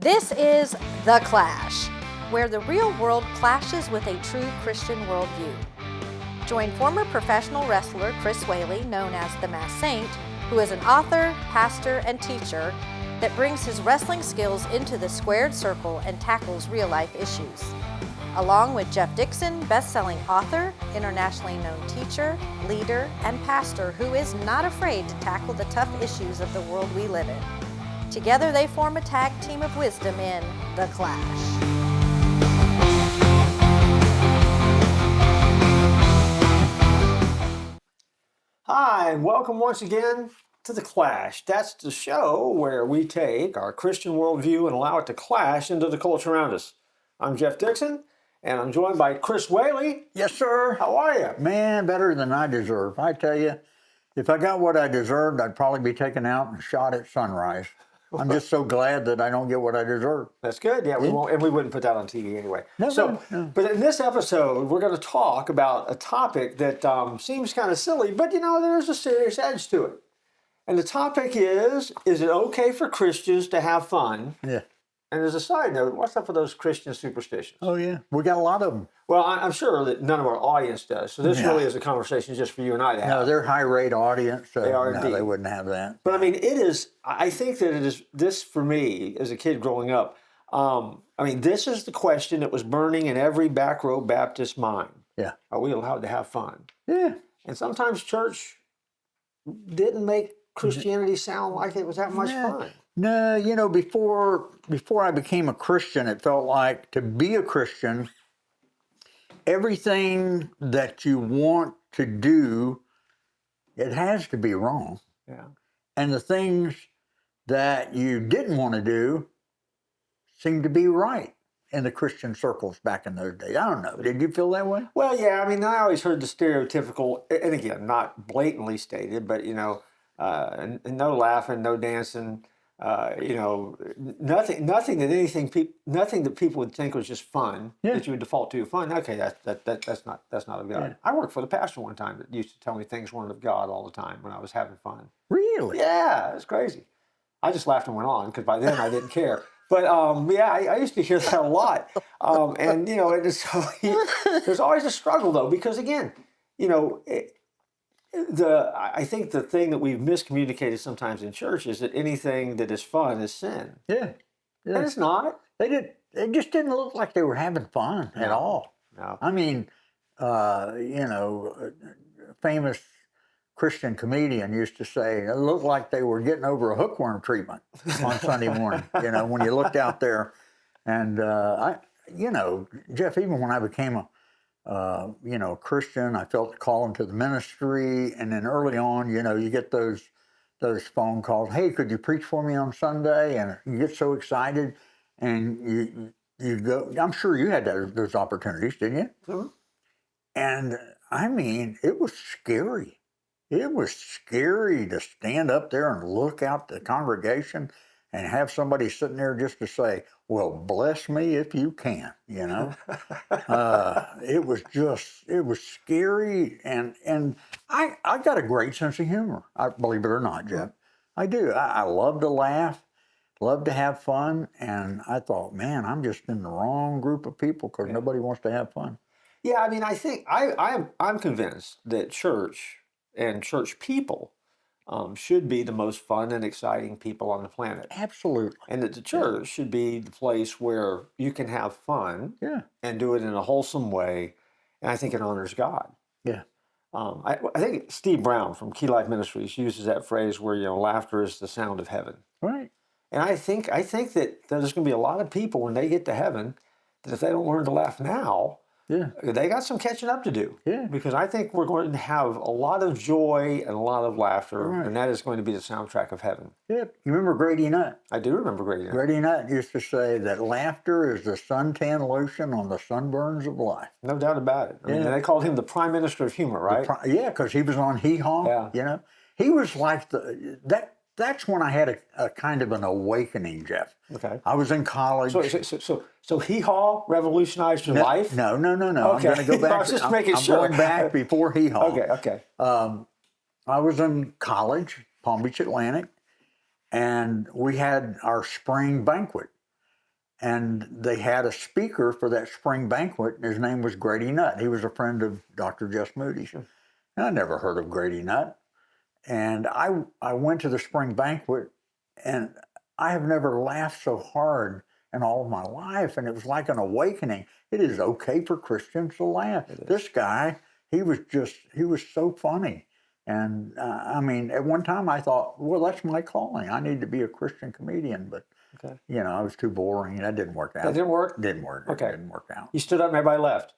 This is The Clash, where the real world clashes with a true Christian worldview. Join former professional wrestler Chris Whaley, known as the Masked Saint, who is an author, pastor, and teacher that brings his wrestling skills into the squared circle and tackles real-life issues. Along with Jeff Dixon, best-selling author, internationally known teacher, leader, and pastor who is not afraid to tackle the tough issues of the world we live in. Together they form a tag team of wisdom in The Clash. Hi, and welcome once again to The Clash. That's the show where we take our Christian worldview and allow it to clash into the culture around us. I'm Jeff Dixon, and I'm joined by Chris Whaley. Yes, sir. How are you? Man, better than I deserve. I tell you, if I got what I deserved, I'd probably be taken out and shot at sunrise. I'm just so glad that I don't get what I deserve. That's good. Yeah, we won't, and we wouldn't put that on TV anyway. No. But in this episode, we're going to talk about a topic that seems kind of silly, but there's a serious edge to it. And the topic is it okay for Christians to have fun? Yeah. And as a side note, what's up with those Christian superstitions? Oh, yeah. We got a lot of them. Well, I'm sure that none of our audience does. So this really is a conversation just for you and I to have. No, they're high-rate audience. So They are no, indeed. they wouldn't have that. But I mean, I think that it is, this for me, as a kid growing up, this is the question that was burning in every back row Baptist mind. Yeah. Are we allowed to have fun? Yeah. And sometimes church didn't make Christianity sound like it was that much fun. No, before I became a Christian, it felt like to be a Christian, everything that you want to do, it has to be wrong. Yeah. And the things that you didn't want to do seemed to be right in the Christian circles back in those days. I don't know. Did you feel that way? Well, yeah. I mean, I always heard the stereotypical, and again, not blatantly stated, but no laughing, no dancing. Nothing that people would think was just fun, that you would default to fun. Okay, that's not of God. Yeah. I worked for the pastor one time that used to tell me things weren't of God all the time when I was having fun. Really? Yeah, it was crazy. I just laughed and went on because by then I didn't care. But I used to hear that a lot, and there's always a struggle though, because again, I think the thing that we've miscommunicated sometimes in church is that anything that is fun is sin. Yeah. And it's not. It just didn't look like they were having fun at all. No. I mean, a famous Christian comedian used to say it looked like they were getting over a hookworm treatment on Sunday morning. When you looked out there, and Jeff, even when I became a Christian, I felt the call into the ministry, and then early on, you get those phone calls. Hey, could you preach for me on Sunday? And you get so excited, and you go. I'm sure you had those opportunities, didn't you? Mm-hmm. And I mean, it was scary. It was scary to stand up there and look out the congregation and have somebody sitting there just to say, well, bless me if you can, It was scary, and I got a great sense of humor, I believe it or not, Jeff. I do. I love to laugh, love to have fun, and I thought, man, I'm just in the wrong group of people because nobody wants to have fun. Yeah, I mean, I think I'm convinced that church and church people should be the most fun and exciting people on the planet. Absolutely. And that the church should be the place where you can have fun and do it in a wholesome way. And I think it honors God. Yeah. I think Steve Brown from Key Life Ministries uses that phrase where, laughter is the sound of heaven. Right. And I think that there's going to be a lot of people when they get to heaven that if they don't learn to laugh now, they got some catching up to do. Yeah. Because I think we're going to have a lot of joy and a lot of laughter, and that is going to be the soundtrack of heaven. Yeah. You remember Grady Nutt? I do remember Grady Nutt. Grady Nutt used to say that laughter is the suntan lotion on the sunburns of life. No doubt about it. I mean, they called him the Prime Minister of Humor, right? Because he was on Hee Haw. Yeah. He was like that's when I had a kind of an awakening, Jeff. Okay. I was in college. So Hee Haw revolutionized your life? No. Okay. I'm going to go back. I was just making sure. I'm going back before Hee Haw. Okay. I was in college, Palm Beach Atlantic, and we had our spring banquet. and they had a speaker for that spring banquet, and his name was Grady Nutt. He was a friend of Dr. Jess Moody's. And I never heard of Grady Nutt. And I went to the spring banquet, and I have never laughed so hard in all of my life, and it was like an awakening. It is okay for Christians to laugh. This guy, he was so funny. And I mean, at one time I thought, well, that's my calling. I need to be a Christian comedian, but you know, I was too boring. That didn't work out. That didn't work? Didn't work. Okay. It didn't work out. You stood up and everybody left?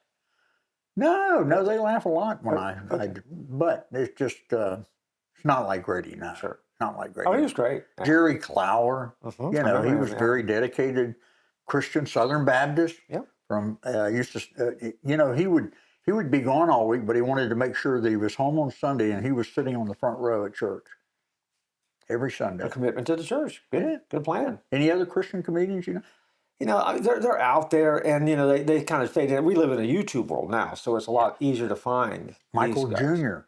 No, they laugh a lot when but it's just, it's not like Grady Nutt. Sure. Not like Grady. Oh, he was great. Jerry Clower, you know, he was very dedicated Christian Southern Baptist. Yep. From used to, you know, he would be gone all week, but he wanted to make sure that he was home on Sunday, and he was sitting on the front row at church every Sunday. A commitment to the church. Good plan. Any other Christian comedians you know? You know, they're out there, and you know they kind of fade in. We live in a YouTube world now, so it's a lot easier to find. Michael Jr.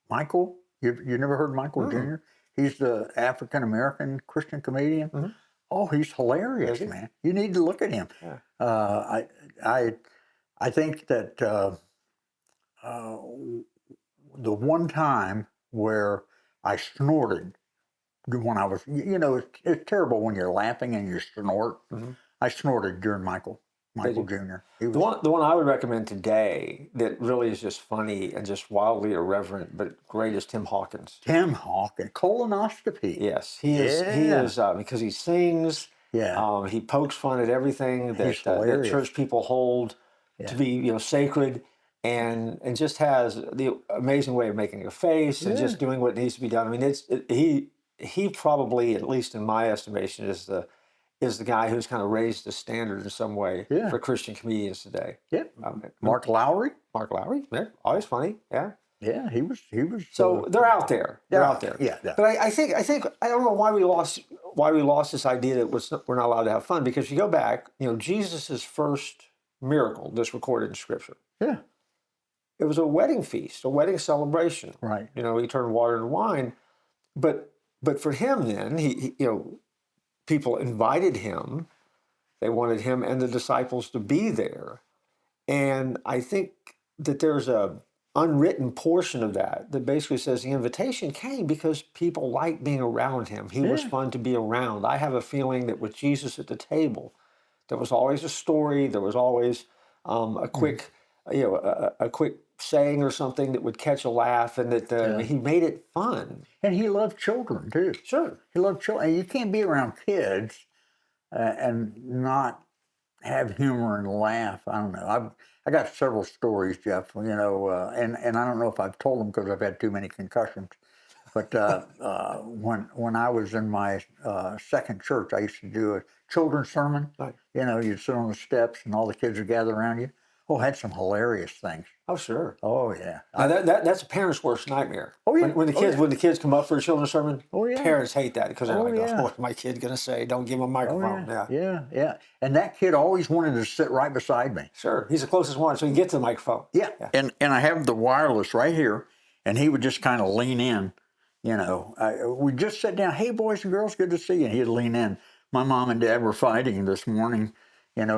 Michael, you never heard Michael Jr.? He's the African American Christian comedian. Mm-hmm. Oh, he's hilarious, man. You need to look at him. Yeah. I think that the one time where I snorted when I was, you know, it's terrible when you're laughing and you snort. Mm-hmm. I snorted during Michael Jr. The one I would recommend today that really is just funny and just wildly irreverent, but great is Tim Hawkins. Tim Hawkins, colonoscopy. Yes, he is. He is because he sings. Yeah. He pokes fun at everything that church people hold to be, sacred, and just has the amazing way of making a face and just doing what needs to be done. I mean, he probably, at least in my estimation, is the guy who's kind of raised the standard in some way for Christian comedians today. Yeah. Mark Lowry. Yeah, always funny. Yeah. Yeah, he was. So they're out there. They're out there. Yeah. But I think I don't know why we lost this idea that we're not allowed to have fun, because if you go back, Jesus' first miracle that's recorded in Scripture. Yeah. It was a wedding feast, a wedding celebration. Right. He turned water into wine, but for him then he people invited him. They wanted him and the disciples to be there, and I think that there's a unwritten portion of that basically says the invitation came because people liked being around him. He was fun to be around. I have a feeling that with Jesus at the table, there was always a story. There was always a quick, a quick saying or something that would catch a laugh, and that he made it fun. And he loved children too. Sure, he loved children. And you can't be around kids and not have humor and laugh. I don't know. I got several stories, Jeff, and I don't know if I've told them because I've had too many concussions. But when I was in my second church, I used to do a children's sermon. Right. You'd sit on the steps and all the kids would gather around you. Oh, I had some hilarious things. Oh, sure. Oh, yeah. Now that's a parent's worst nightmare. Oh, yeah. When the kids come up for a children's sermon, parents hate that because they're what's my kid going to say? Don't give him a microphone. Yeah. And that kid always wanted to sit right beside me. Sure. He's the closest one, so he can get to the microphone. Yeah. And I have the wireless right here, and he would just kind of lean in. We'd just sit down. Hey, boys and girls, good to see you. And he'd lean in. My mom and dad were fighting this morning.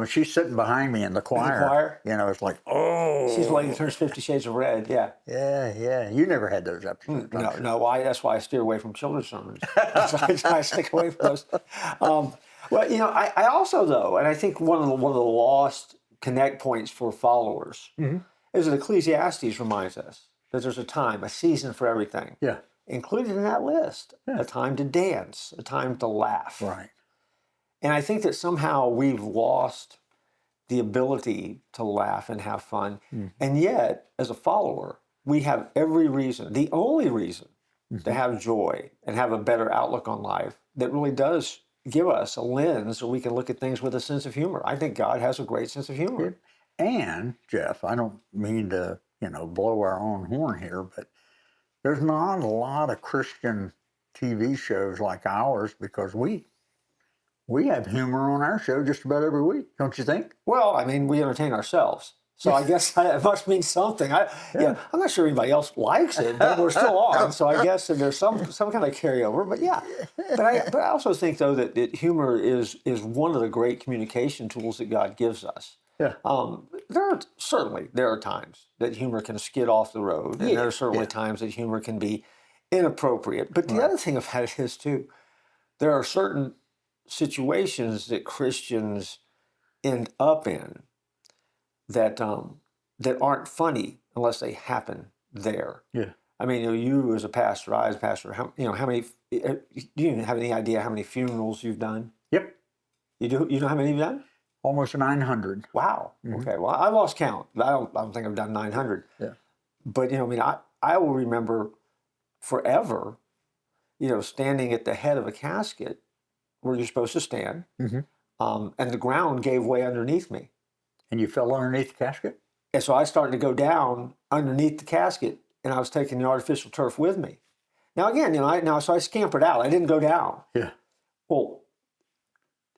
She's sitting behind me in the choir. It's like, oh. She's the lady who turns 50 Shades of Red, yeah. Yeah. You never had those episodes. No. That's why I steer away from children's sermons. I stay away from those. I also, though, and I think one of the lost connect points for followers is that Ecclesiastes reminds us that there's a time, a season for everything. Yeah. Included in that list, a time to dance, a time to laugh. Right. And I think that somehow we've lost the ability to laugh and have fun. Mm-hmm. And yet, as a follower, we have every reason, the only reason, mm-hmm. to have joy and have a better outlook on life that really does give us a lens so we can look at things with a sense of humor. I think God has a great sense of humor. And, Jeff, I don't mean to, blow our own horn here, but there's not a lot of Christian TV shows like ours because we have humor on our show just about every week, don't you think? Well, I mean, we entertain ourselves. So I guess it must mean something. I'm not sure anybody else likes it, but we're still on. So I guess there's some kind of carryover. But yeah, but I also think though that humor is one of the great communication tools that God gives us. Yeah. There are times that humor can skid off the road, and there are certainly times that humor can be inappropriate. But the other thing about it is too, there are certain situations that Christians end up in that aren't funny unless they happen there. Yeah. I mean, you as a pastor, I as a pastor, how many? Do you have any idea how many funerals you've done? Yep. You do. You know how many you've done? Almost 900. Wow. Mm-hmm. Okay. Well, I lost count. I don't think I've done 900. Yeah. But I will remember forever, standing at the head of a casket where you're supposed to stand, and the ground gave way underneath me. And you fell underneath the casket? And so I started to go down underneath the casket, and I was taking the artificial turf with me. Now again, so I scampered out. I didn't go down. Yeah. Well,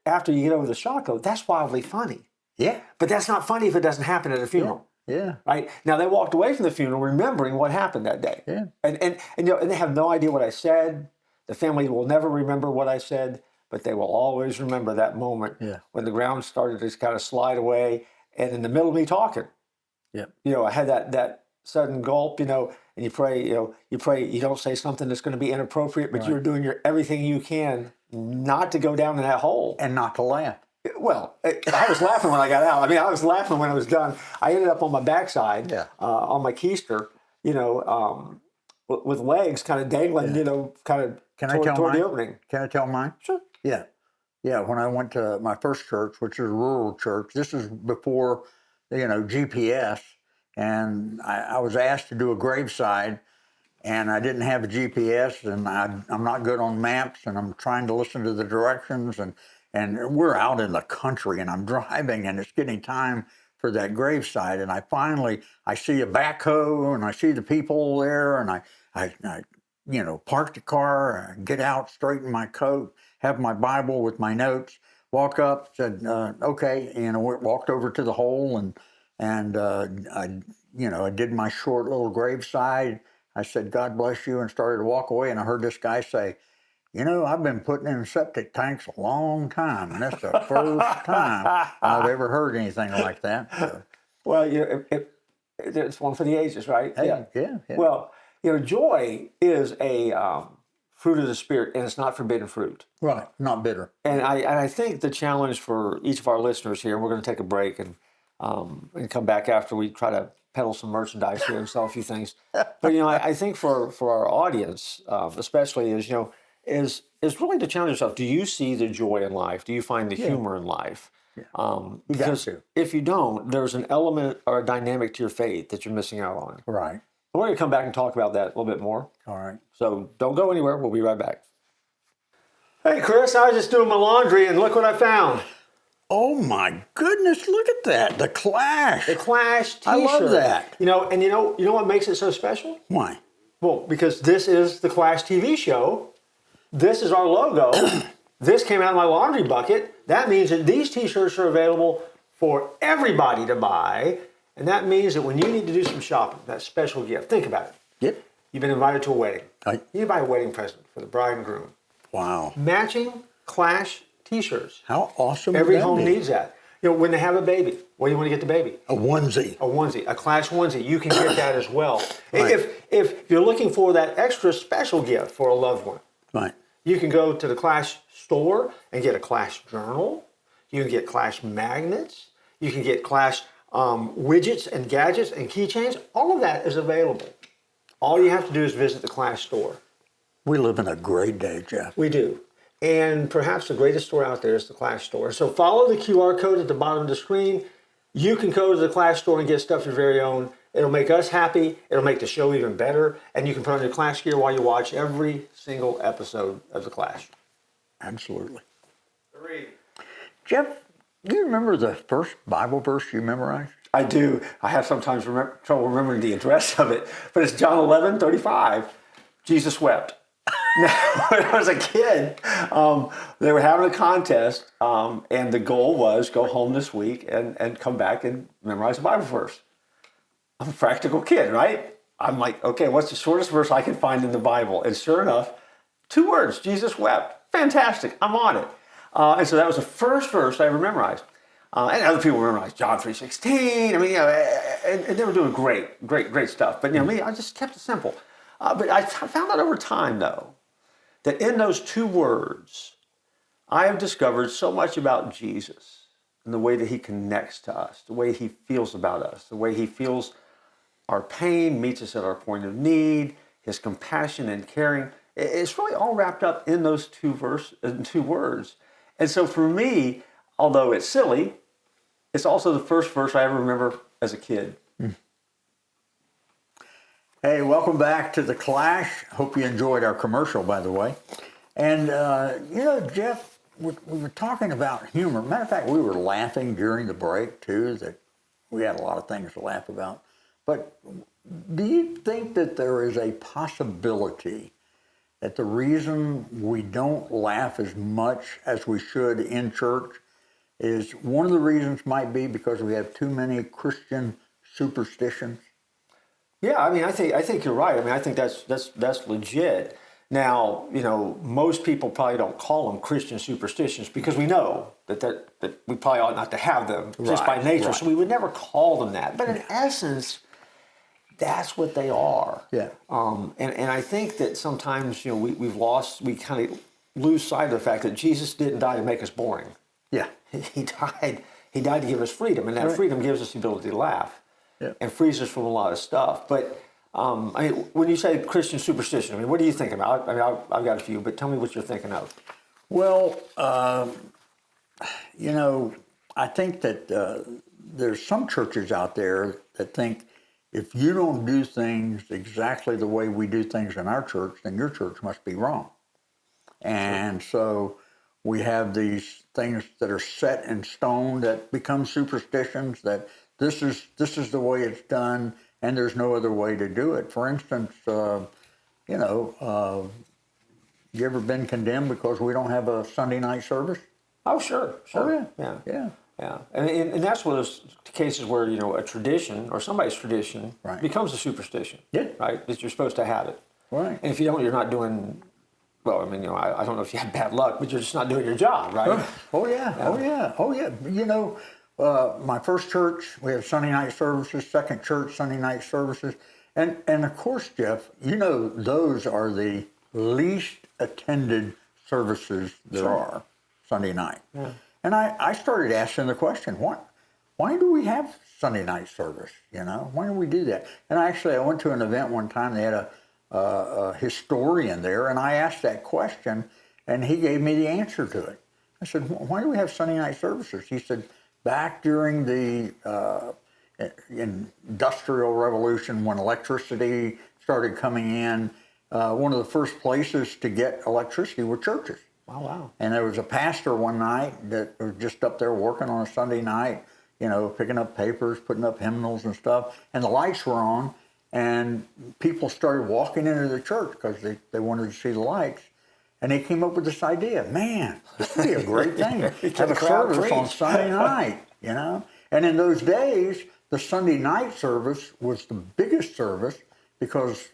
after you get over the shock, though, that's wildly funny. Yeah. But that's not funny if it doesn't happen at a funeral. Yeah. Right? Now they walked away from the funeral remembering what happened that day. Yeah. And they have no idea what I said. The family will never remember what I said, but they will always remember that moment when the ground started to kind of slide away, and in the middle of me talking. Yeah. I had that sudden gulp, and you pray, you don't say something that's going to be inappropriate, but you're doing everything you can not to go down in that hole. And not to laugh. Well, I was laughing when I got out. I mean, I was laughing when I was done. I ended up on my backside, on my keister, with legs kind of dangling, kind of toward the opening. Can I tell mine? Sure. Yeah. Yeah, when I went to my first church, which is a rural church, this is before, GPS, and I was asked to do a graveside, and I didn't have a GPS, and I'm not good on maps, and I'm trying to listen to the directions, and we're out in the country, and I'm driving, and it's getting time for that graveside, and I see a backhoe, and I see the people there, and I park the car, get out, straighten my coat, have my Bible with my notes, walk up, said, okay, walked over to the hole, and I did my short little graveside. I said, God bless you, and started to walk away, and I heard this guy say, I've been putting in septic tanks a long time, and that's the first time I've ever heard anything like that. So. Well, it's one for the ages, right? Yeah. Well, joy is a fruit of the Spirit, and it's not forbidden fruit. Right, not bitter. And I think the challenge for each of our listeners here, and we're going to take a break and come back after we try to peddle some merchandise here and sell a few things. But I think for our audience, especially is really to challenge yourself. Do you see the joy in life? Do you find the humor in life? Yeah. Because if you don't, there's an element or a dynamic to your faith that you're missing out on. Right. We're going to come back and talk about that a little bit more. All right. So don't go anywhere. We'll be right back. Hey, Chris, I was just doing my laundry, and look what I found. Oh, my goodness, look at that. The Clash. The Clash t-shirt. I love that. You know what makes it so special? Why? Well, because this is the Clash TV show. This is our logo. This came out of my laundry bucket. That means that these t-shirts are available for everybody to buy. And that means that when you need to do some shopping, that special gift, think about it. Yep. You've been invited to a wedding. You need to buy a wedding present for the bride and groom. Wow. Matching Clash t-shirts. How awesome Every would that home be? needs that. When they have a baby, what do you want to get the baby? A onesie. A onesie, a Clash onesie. You can get that as well. Right. If you're looking for that extra special gift for a loved one, Right. you can go to the Clash store and get a Clash journal. You can get Clash magnets. You can get Clash widgets and gadgets and keychains. All of that is available. All you have to do is visit the Clash store. We live in a great day, Jeff. We do. And perhaps the greatest store out there is the Clash store. So follow the QR code at the bottom of the screen. You can go to the Clash store and get stuff of your very own. It'll make us happy. It'll make the show even better. And you can put on your Clash gear while you watch every single episode of The Clash. Absolutely. 3. Jeff, do you remember the first Bible verse you memorized? I do. I have sometimes trouble remembering the address of it. But it's John 11:35. Jesus wept. Now, when I was a kid, they were having a contest, and the goal was go home this week and come back and memorize the Bible verse. I'm a practical kid, right? I'm like, okay, what's the shortest verse I can find in the Bible? And sure enough, 2 words, Jesus wept. Fantastic, I'm on it. And so that was the first verse I ever memorized. And other people memorized John 3:16. I mean, and they were doing great stuff. But me, I just kept it simple. But I found out over time, though, that in those 2 words, I have discovered so much about Jesus and the way that he connects to us, the way he feels about us, the way he feels our pain, meets us at our point of need, his compassion and caring. It's really all wrapped up in those 2 words. And so for me, although it's silly, it's also the first verse I ever remember as a kid. Hey, welcome back to The Clash. Hope you enjoyed our commercial, by the way. And, Jeff, we were talking about humor. Matter of fact, we were laughing during the break, too, that we had a lot of things to laugh about. But do you think that there is a possibility that the reason we don't laugh as much as we should in church is one of the reasons might be because we have too many Christian superstitions? Yeah, I mean, I think you're right. I mean, I think that's legit. Now, most people probably don't call them Christian superstitions because we know that we probably ought not to have them just by nature. Right. So we would never call them that. But in essence, that's what they are. Yeah. And I think that sometimes we kind of lose sight of the fact that Jesus didn't die to make us boring. Yeah. He died to give us freedom, and that freedom gives us the ability to laugh. Yeah. And frees us from a lot of stuff. But when you say Christian superstition, what do you think about? I've got a few, but tell me what you're thinking of. Well, I think that there's some churches out there that think if you don't do things exactly the way we do things in our church, then your church must be wrong. And so we have these things that are set in stone that become superstitions, that this is the way it's done, and there's no other way to do it. For instance, you ever been condemned because we don't have a Sunday night service? Oh, sure. Oh, yeah. And that's one of those cases where a tradition or somebody's tradition becomes a superstition. Yeah. Right. That you're supposed to have it. Right. And if you don't, you're not doing. Well, I don't know if you had bad luck, but you're just not doing your job, right? Oh yeah. My first church, we had Sunday night services. Second church, Sunday night services, and of course, Jeff, those are the least attended services there are Sunday night. Yeah. And I started asking the question, why do we have Sunday night service? Why do we do that? And I went to an event one time. They had a historian there, and I asked that question, and he gave me the answer to it. I said, why do we have Sunday night services? He said, back during the Industrial Revolution, when electricity started coming in, one of the first places to get electricity were churches. Oh, wow. And there was a pastor one night that was just up there working on a Sunday night, picking up papers, putting up hymnals and stuff, and the lights were on. And people started walking into the church because they wanted to see the lights. And they came up with this idea, man, this would be a great thing. Have a service on Sunday night, And in those days, the Sunday night service was the biggest service because,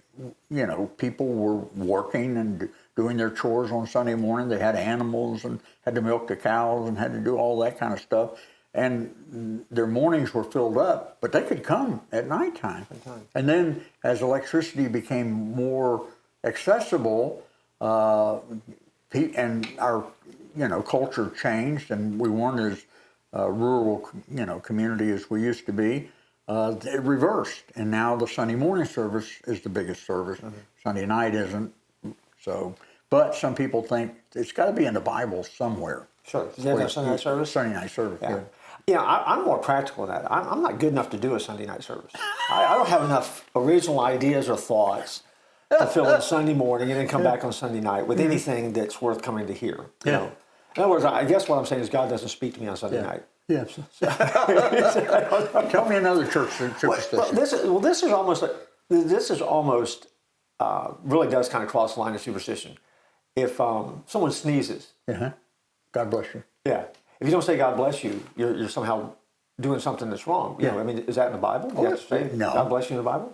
people were working and doing their chores on Sunday morning. They had animals and had to milk the cows and had to do all that kind of stuff. And their mornings were filled up, but they could come at nighttime. And then as electricity became more accessible, and our, culture changed, and we weren't as rural, community as we used to be, it reversed. And now the Sunday morning service is the biggest service. Mm-hmm. Sunday night isn't. So, but some people think it's got to be in the Bible somewhere. Sure. Does you have Sunday night service? Sunday night service, yeah. I'm more practical than that. I'm not good enough to do a Sunday night service. I don't have enough original ideas or thoughts to fill in Sunday morning and then come back on Sunday night with anything that's worth coming to hear. In other words, I guess what I'm saying is God doesn't speak to me on Sunday night. Yes. Tell me another church superstition. This is almost really does kind of cross the line of superstition. if someone sneezes. Uh-huh. God bless you. Yeah. If you don't say God bless you, you're somehow doing something that's wrong. You know, I mean, is that in the Bible? Do you have to say No. God bless you in the Bible?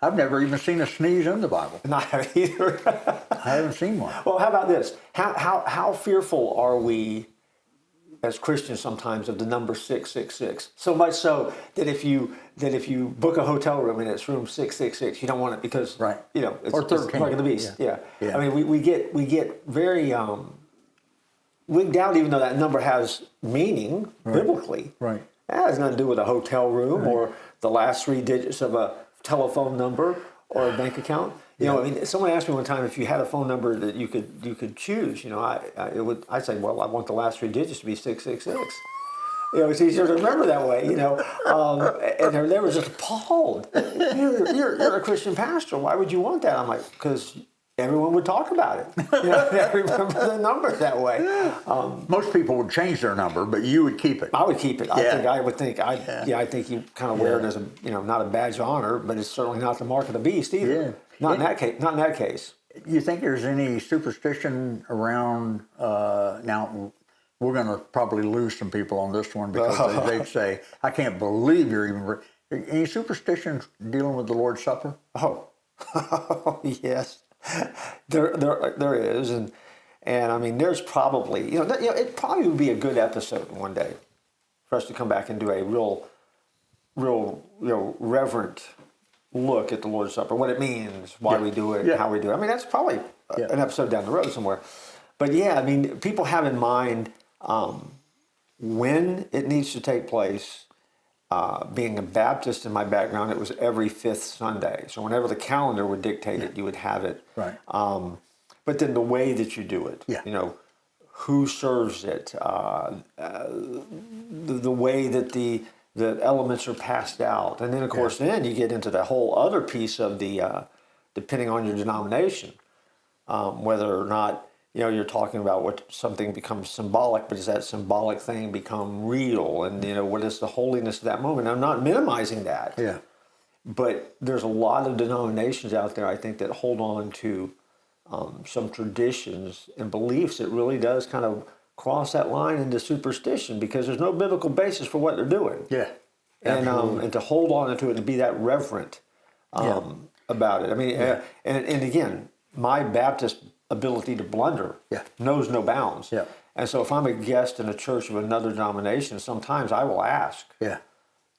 I've never even seen a sneeze in the Bible. Not either. I haven't seen one. Well, how about this? How fearful are we as Christians sometimes of the number 666? So much so that if you book a hotel room and it's room 666, you don't want it because Right. you know it's, Or it's 13. like the beast. Yeah. Yeah. I mean, we get very wigged out, even though that number has meaning biblically. Right. That has nothing to do with a hotel room or the last 3 digits of a telephone number or a bank account. You know, I mean, someone asked me one time if you had a phone number that you could choose. You know, I'd say, well, I want the last 3 digits to be 666. You know, it's easier to remember that way. You know, and they were just appalled. You're a Christian pastor. Why would you want that? I'm like, because everyone would talk about it. You know, I remember the number that way. Most people would change their number, but you would keep it. I would keep it. I think you kind of wear it as not a badge of honor, but it's certainly not the mark of the beast either. Yeah. Not in that case. Not in that case. You think there's any superstition around? Now, we're going to probably lose some people on this one because they'd say, "I can't believe you're even." Any superstitions dealing with the Lord's Supper? Oh, yes, there is, and I mean, there's probably it probably would be a good episode one day for us to come back and do a real reverent look at the Lord's Supper, what it means, why we do it, how we do it. I mean, that's probably an episode down the road somewhere. But yeah, I mean, people have in mind when it needs to take place. Being a Baptist in my background, it was every 5th Sunday. So whenever the calendar would dictate it, you would have it. Right. But then the way that you do it, who serves it, the way that the elements are passed out. And then, of course, then you get into the whole other piece of the, depending on your denomination, whether or not, you're talking about what something becomes symbolic, but does that symbolic thing become real? And, what is the holiness of that moment? I'm not minimizing that. Yeah. But there's a lot of denominations out there, I think, that hold on to some traditions and beliefs that really does kind of cross that line into superstition because there's no biblical basis for what they're doing. Yeah. And to hold on to it and be that reverent about it. I mean, and again, my Baptist ability to blunder knows no bounds. Yeah. And so if I'm a guest in a church of another denomination, sometimes I will ask,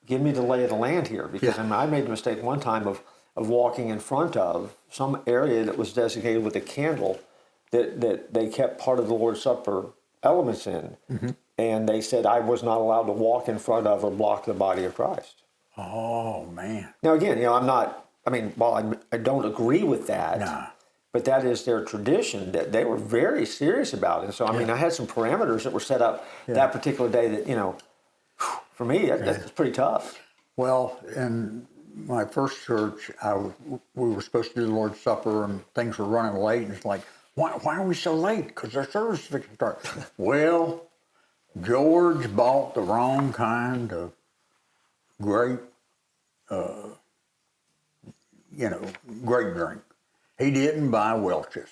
give me the lay of the land here. Because I made the mistake one time of walking in front of some area that was designated with a candle that they kept part of the Lord's Supper elements in. Mm-hmm. And they said I was not allowed to walk in front of or block the body of Christ. Oh, man. Now, again, while I don't agree with that, but that is their tradition that they were very serious about. And so, I mean, I had some parameters that were set up that particular day that, for me, that's pretty tough. Well, in my first church, we were supposed to do the Lord's Supper and things were running late. And it's like, why are we so late? Because our service is fixing to start. Well, George bought the wrong kind of grape, grape drink. He didn't buy Welch's.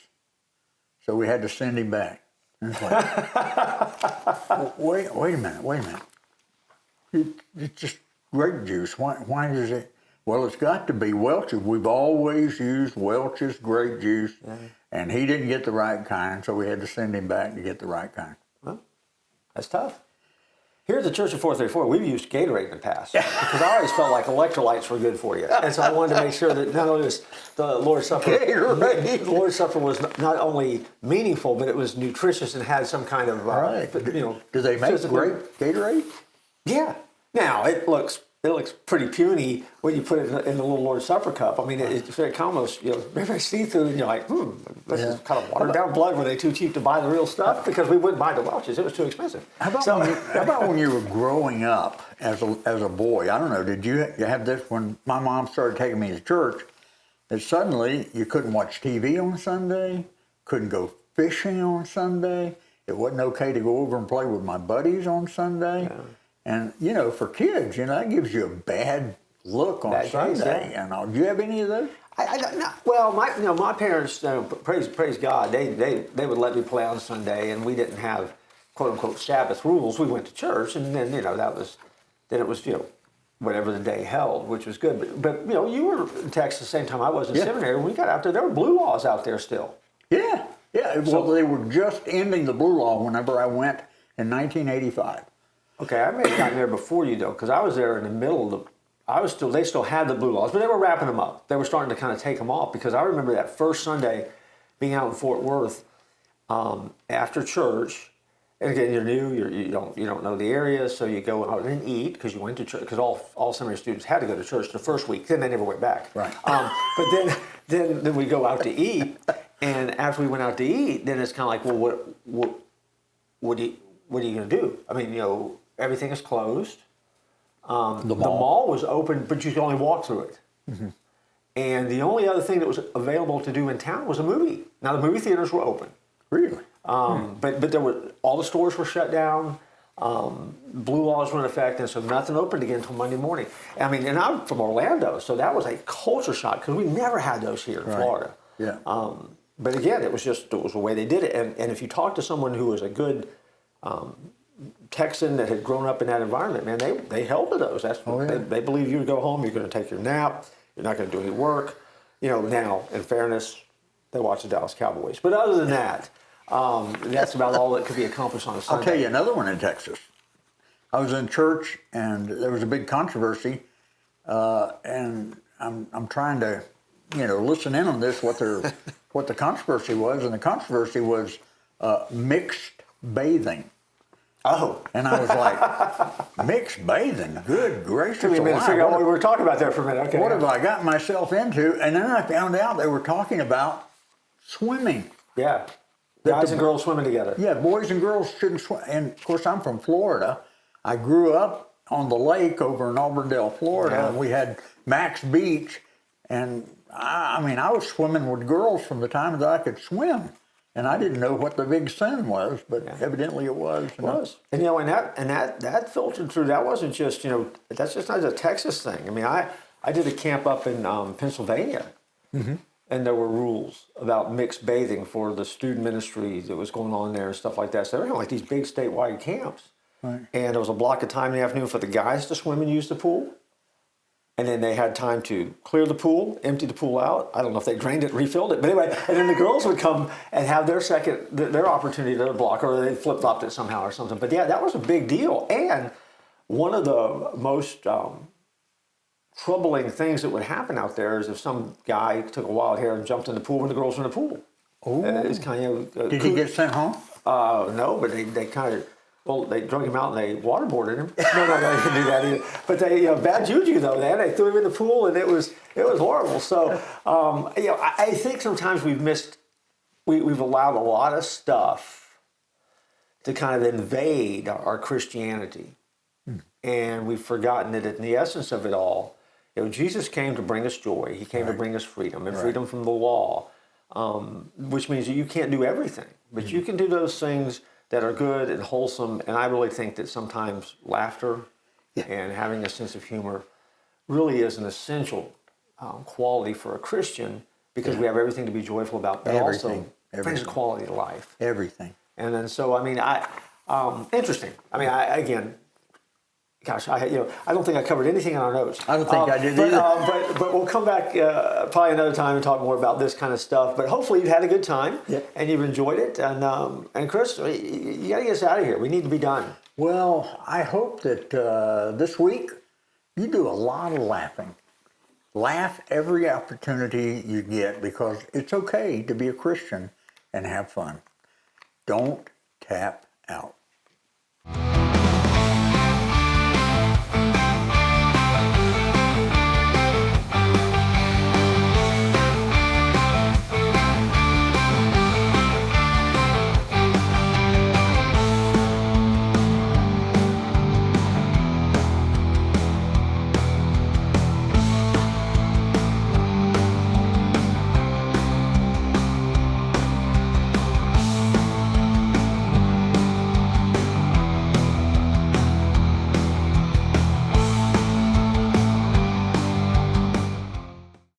So we had to send him back. And it's like, wait a minute. It's just grape juice. Why is it? Well, it's got to be Welch's. We've always used Welch's grape juice, and he didn't get the right kind, so we had to send him back to get the right kind. Well, that's tough. Here at the Church of 434, we've used Gatorade in the past because I always felt like electrolytes were good for you. And so I wanted to make sure that not only was the Lord's Supper, the Lord's Supper was not only meaningful, but it was nutritious and had some kind of, Do they make grape Gatorade? Yeah. Now, it looks pretty puny when you put it in the little Lord's Supper cup. I mean, it's very almost, very see-through, and you're like, this is kind of watered down blood. Were they too cheap to buy the real stuff? Because we wouldn't buy the Welch's. It was too expensive. How about when you were growing up as a boy? I don't know, did you have this when my mom started taking me to church, that suddenly you couldn't watch TV on Sunday, couldn't go fishing on Sunday, it wasn't okay to go over and play with my buddies on Sunday. Yeah. And, for kids, that gives you a bad look on Sunday. Do you have any of those? Well, my parents, praise God, they would let me play on Sunday, and we didn't have quote unquote Sabbath rules. We went to church, and then then it was whatever the day held, which was good. But you were in Texas the same time I was in seminary. When we got out there were blue laws out there still. Yeah. Well, they were just ending the blue law whenever I went in 1985. Okay, I may have gotten there before you though, because I was there in the middle of they still had the blue laws, but they were wrapping them up. They were starting to kind of take them off, because I remember that first Sunday being out in Fort Worth after church. And again, you're new, you don't know the area, so you go out and eat because you went to church. Because all seminary students had to go to church the first week, then they never went back. Right. But then we go out to eat, and after we went out to eat, then it's kind of like, well, what are you going to do? I mean, everything is closed. The mall was open, but you could only walk through it. Mm-hmm. And the only other thing that was available to do in town was a movie. Now the movie theaters were open. Really? But all the stores were shut down. Blue laws were in effect, and so nothing opened again until Monday morning. I mean, and I'm from Orlando, so that was a culture shock because we never had those here in Florida. Yeah. But again, it was the way they did it. And if you talk to someone who was a good Texan that had grown up in that environment, man, they held to those. They believe you to go home, you're going to take your nap, you're not going to do any work. Now, in fairness, they watch the Dallas Cowboys. But other than that, that's about all that could be accomplished on a Sunday. I'll tell you another one in Texas. I was in church, and there was a big controversy, and I'm trying to, listen in on this, what the controversy was, and the controversy was mixed bathing. Oh. And I was like, mixed bathing? Good gracious alive. Took me a minute to figure out what we were talking about there for a minute. Okay. What have I gotten myself into? And then I found out they were talking about swimming. Yeah. Guys and girls swimming together. Yeah, boys and girls shouldn't swim. And of course, I'm from Florida. I grew up on the lake over in Auburndale, Florida, and we had Max Beach. And I was swimming with girls from the time that I could swim. And I didn't know what the big sin was, but evidently it was. It was. And that filtered through. That wasn't just, that's just not a Texas thing. I mean, I did a camp up in Pennsylvania. Mm-hmm. And there were rules about mixed bathing for the student ministry that was going on there and stuff like that. So they were like these big statewide camps. Right. And there was a block of time in the afternoon for the guys to swim and use the pool. And then they had time to clear the pool, empty the pool out. I don't know if they drained it, refilled it. But anyway, and then the girls would come and have their opportunity to block, or they flip-flopped it somehow or something. But yeah, that was a big deal. And one of the most troubling things that would happen out there is if some guy took a wild hair and jumped in the pool when the girls were in the pool. Oh. It's kind of Did he get sent home? No, but they kind of, they drug him out and they waterboarded him. No, they didn't do that either. But they, bad juju though, man. They threw him in the pool and it was horrible. So, I think sometimes we've allowed a lot of stuff to kind of invade our Christianity. And we've forgotten that in the essence of it all, Jesus came to bring us joy. He came to bring us freedom, and freedom from the law, which means that you can't do everything. But you can do those things that are good and wholesome. And I really think that sometimes laughter and having a sense of humor really is an essential quality for a Christian, because we have everything to be joyful about, but also brings quality to life. Everything. And then so, interesting. Again, gosh, I don't think I covered anything in our notes. I don't think I did either. But we'll come back probably another time and talk more about this kind of stuff. But hopefully you've had a good time and you've enjoyed it. And Chris, you got to get us out of here. We need to be done. Well, I hope that this week you do a lot of laughing. Laugh every opportunity you get, because it's okay to be a Christian and have fun. Don't tap out.